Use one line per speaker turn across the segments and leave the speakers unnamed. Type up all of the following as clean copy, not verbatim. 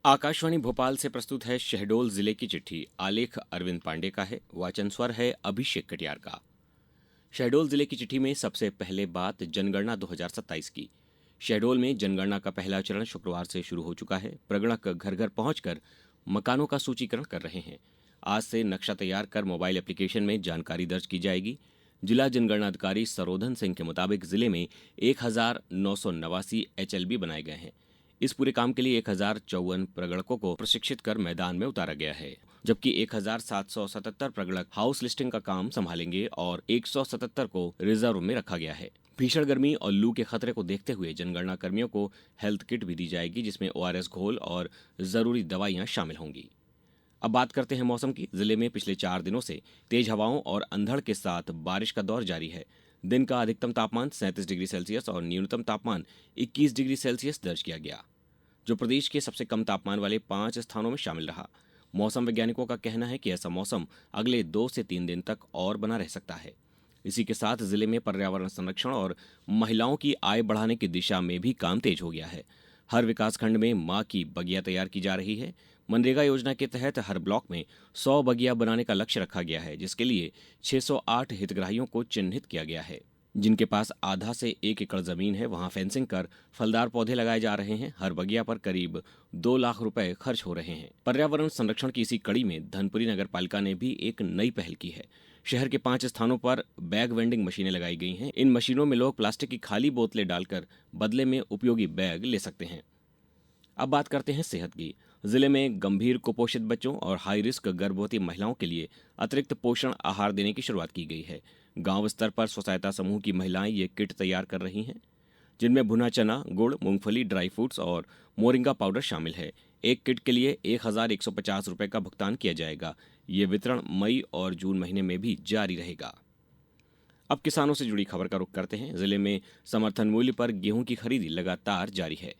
आकाशवाणी भोपाल से प्रस्तुत है शहडोल जिले की चिट्ठी। आलेख अरविंद पांडे का है, वाचन स्वर है अभिषेक कटियार का। शहडोल जिले की चिट्ठी में सबसे पहले बात जनगणना 2027 की। शहडोल में जनगणना का पहला चरण शुक्रवार से शुरू हो चुका है। प्रगणक घर घर पहुंचकर मकानों का सूचीकरण कर रहे हैं। आज से नक्शा तैयार कर मोबाइल एप्लीकेशन में जानकारी दर्ज की जाएगी। जिला जनगणना अधिकारी सरोधन सिंह के मुताबिक जिले में 1989 HLB बनाए गए हैं। इस पूरे काम के लिए 1054 प्रगणकों को प्रशिक्षित कर मैदान में उतारा गया है, जबकि 1777 प्रगणक हाउस लिस्टिंग का काम संभालेंगे और 177 को रिजर्व में रखा गया है। भीषण गर्मी और लू के खतरे को देखते हुए जनगणना कर्मियों को हेल्थ किट भी दी जाएगी, जिसमें ORS घोल और जरूरी दवाइयां शामिल होंगी। अब बात करते हैं मौसम की। जिले में पिछले 4 दिनों से तेज हवाओं और अंधड़ के साथ बारिश का दौर जारी है। दिन का अधिकतम तापमान 37 डिग्री सेल्सियस और न्यूनतम तापमान 21 डिग्री सेल्सियस दर्ज किया गया, जो प्रदेश के सबसे कम तापमान वाले 5 स्थानों में शामिल रहा। मौसम वैज्ञानिकों का कहना है कि ऐसा मौसम अगले 2 से 3 दिन तक और बना रह सकता है। इसी के साथ जिले में पर्यावरण संरक्षण और महिलाओं की आय बढ़ाने की दिशा में भी काम तेज हो गया है। हर विकासखंड में मां की बगिया तैयार की जा रही है। मनरेगा योजना के तहत हर ब्लॉक में 100 बगिया बनाने का लक्ष्य रखा गया है, जिसके लिए 608 हितग्राहियों को चिन्हित किया गया है। जिनके पास आधा से 1 एकड़ जमीन है, वहां फेंसिंग कर फलदार पौधे लगाए जा रहे हैं। हर बगिया पर करीब 2 लाख रुपए खर्च हो रहे हैं। पर्यावरण संरक्षण की इसी कड़ी में धनपुरी नगर पालिका ने भी एक नई पहल की है। शहर के 5 स्थानों पर बैग वेंडिंग मशीनें लगाई गई हैं। इन मशीनों में लोग प्लास्टिक की खाली बोतलें डालकर बदले में उपयोगी बैग ले सकते हैं। अब बात करते हैं सेहत की। जिले में गंभीर कुपोषित बच्चों और हाई रिस्क गर्भवती महिलाओं के लिए अतिरिक्त पोषण आहार देने की शुरुआत की गई है। गांव स्तर पर स्वसहायता समूह की महिलाएं ये किट तैयार कर रही हैं, जिनमें भुना चना, गुड़, मूंगफली, ड्राई फ्रूट्स और मोरिंगा पाउडर शामिल है। एक किट के लिए 1150 रुपए का भुगतान किया जाएगा। ये वितरण मई और जून महीने में भी जारी रहेगा। अब किसानों से जुड़ी खबर का रुख करते हैं। जिले में समर्थन मूल्य पर गेहूं की खरीदी लगातार जारी है।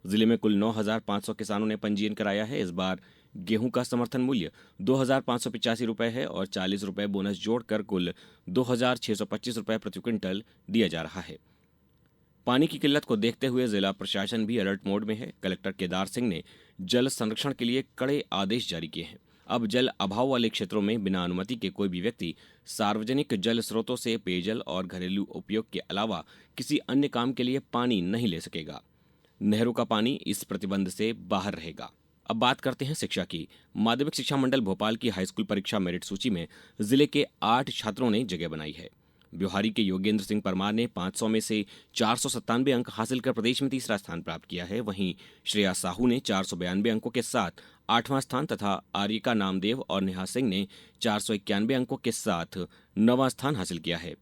जिले में कुल 9,500 किसानों ने पंजीयन कराया है। इस बार गेहूं का समर्थन मूल्य 2,585 रुपए है और 40 रुपए बोनस जोड़कर कुल 2,625 रुपए प्रति क्विंटल दिया जा रहा है। पानी की किल्लत को देखते हुए जिला प्रशासन भी अलर्ट मोड में है। कलेक्टर केदार सिंह ने जल संरक्षण के लिए कड़े आदेश जारी किए हैं। अब जल अभाव वाले क्षेत्रों में बिना अनुमति के कोई भी व्यक्ति सार्वजनिक जल स्रोतों से पेयजल और घरेलू उपयोग के अलावा किसी अन्य काम के लिए पानी नहीं ले सकेगा। नहरों का पानी इस प्रतिबंध से बाहर रहेगा। अब बात करते हैं शिक्षा की। माध्यमिक शिक्षा मंडल भोपाल की हाईस्कूल परीक्षा मेरिट सूची में जिले के 8 छात्रों ने जगह बनाई है। ब्योहारी के योगेंद्र सिंह परमार ने 500 में से 497 अंक हासिल कर प्रदेश में तीसरा स्थान प्राप्त किया है। वहीं श्रेया साहू ने 492 अंकों के साथ 8वां स्थान तथा आर्यिका नामदेव और नेहा सिंह ने 491 अंकों के साथ 9वां स्थान हासिल किया है।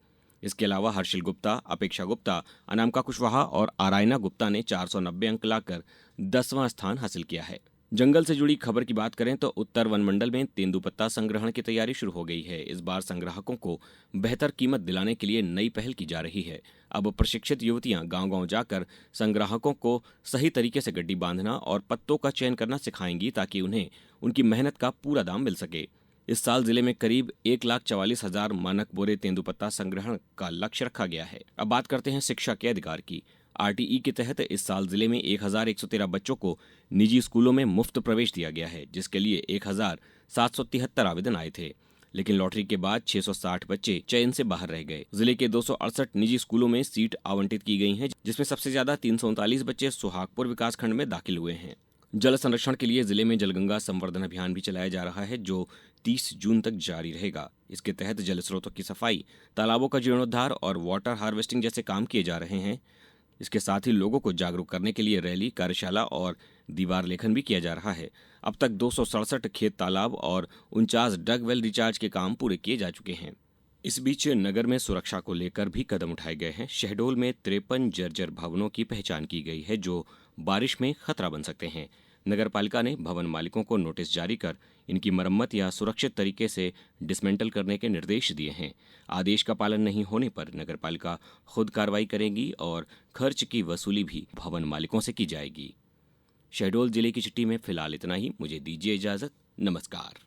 इसके अलावा हर्षिल गुप्ता, अपेक्षा गुप्ता, अनामिका कुशवाहा और आरायना गुप्ता ने 490 अंक लाकर 10वां स्थान हासिल किया है। जंगल से जुड़ी खबर की बात करें तो उत्तर वन मंडल में तेंदुपत्ता संग्रहण की तैयारी शुरू हो गई है। इस बार संग्राहकों को बेहतर कीमत दिलाने के लिए नई पहल की जा रही है। अब प्रशिक्षित युवतियां गांव-गांव जाकर संग्राहकों को सही तरीके से गड्डी बांधना और पत्तों का चयन करना सिखाएंगी, ताकि उन्हें उनकी मेहनत का पूरा दाम मिल सके। इस साल जिले में करीब 1,44,000 मानक बोरे तेंदुपत्ता संग्रहण का लक्ष्य रखा गया है। अब बात करते हैं शिक्षा के अधिकार की। RTE के तहत इस साल जिले में 1,113 बच्चों को निजी स्कूलों में मुफ्त प्रवेश दिया गया है, जिसके लिए 1,773 आवेदन आए थे। लेकिन लॉटरी के बाद 660 बच्चे चयन से बाहर रह गए। जिले के 268 निजी स्कूलों में सीट आवंटित की गई हैं, जिसमें सबसे ज्यादा 339 बच्चे सुहागपुर विकासखंड में दाखिल हुए हैं। जल संरक्षण के लिए जिले में जलगंगा संवर्धन अभियान भी चलाया जा रहा है, जो 30 जून तक जारी रहेगा। इसके तहत जल स्रोतों की सफाई, तालाबों का जीर्णोद्धार और वाटर हार्वेस्टिंग जैसे काम किए जा रहे हैं। इसके साथ ही लोगों को जागरूक करने के लिए रैली, कार्यशाला और दीवार लेखन भी किया जा रहा है। अब तक 267 खेत तालाब और 49 डग वेल रिचार्ज के काम पूरे किए जा चुके हैं। इस बीच नगर में सुरक्षा को लेकर भी कदम उठाए गए हैं। शहडोल में 53 जर्जर भवनों की पहचान की गई है, जो बारिश में खतरा बन सकते हैं। नगर पालिका ने भवन मालिकों को नोटिस जारी कर इनकी मरम्मत या सुरक्षित तरीके से डिसमेंटल करने के निर्देश दिए हैं। आदेश का पालन नहीं होने पर नगर पालिका खुद कार्रवाई करेगी और खर्च की वसूली भी भवन मालिकों से की जाएगी। शहडोल जिले की चिट्ठी में फिलहाल इतना ही। मुझे दीजिए इजाजत। नमस्कार।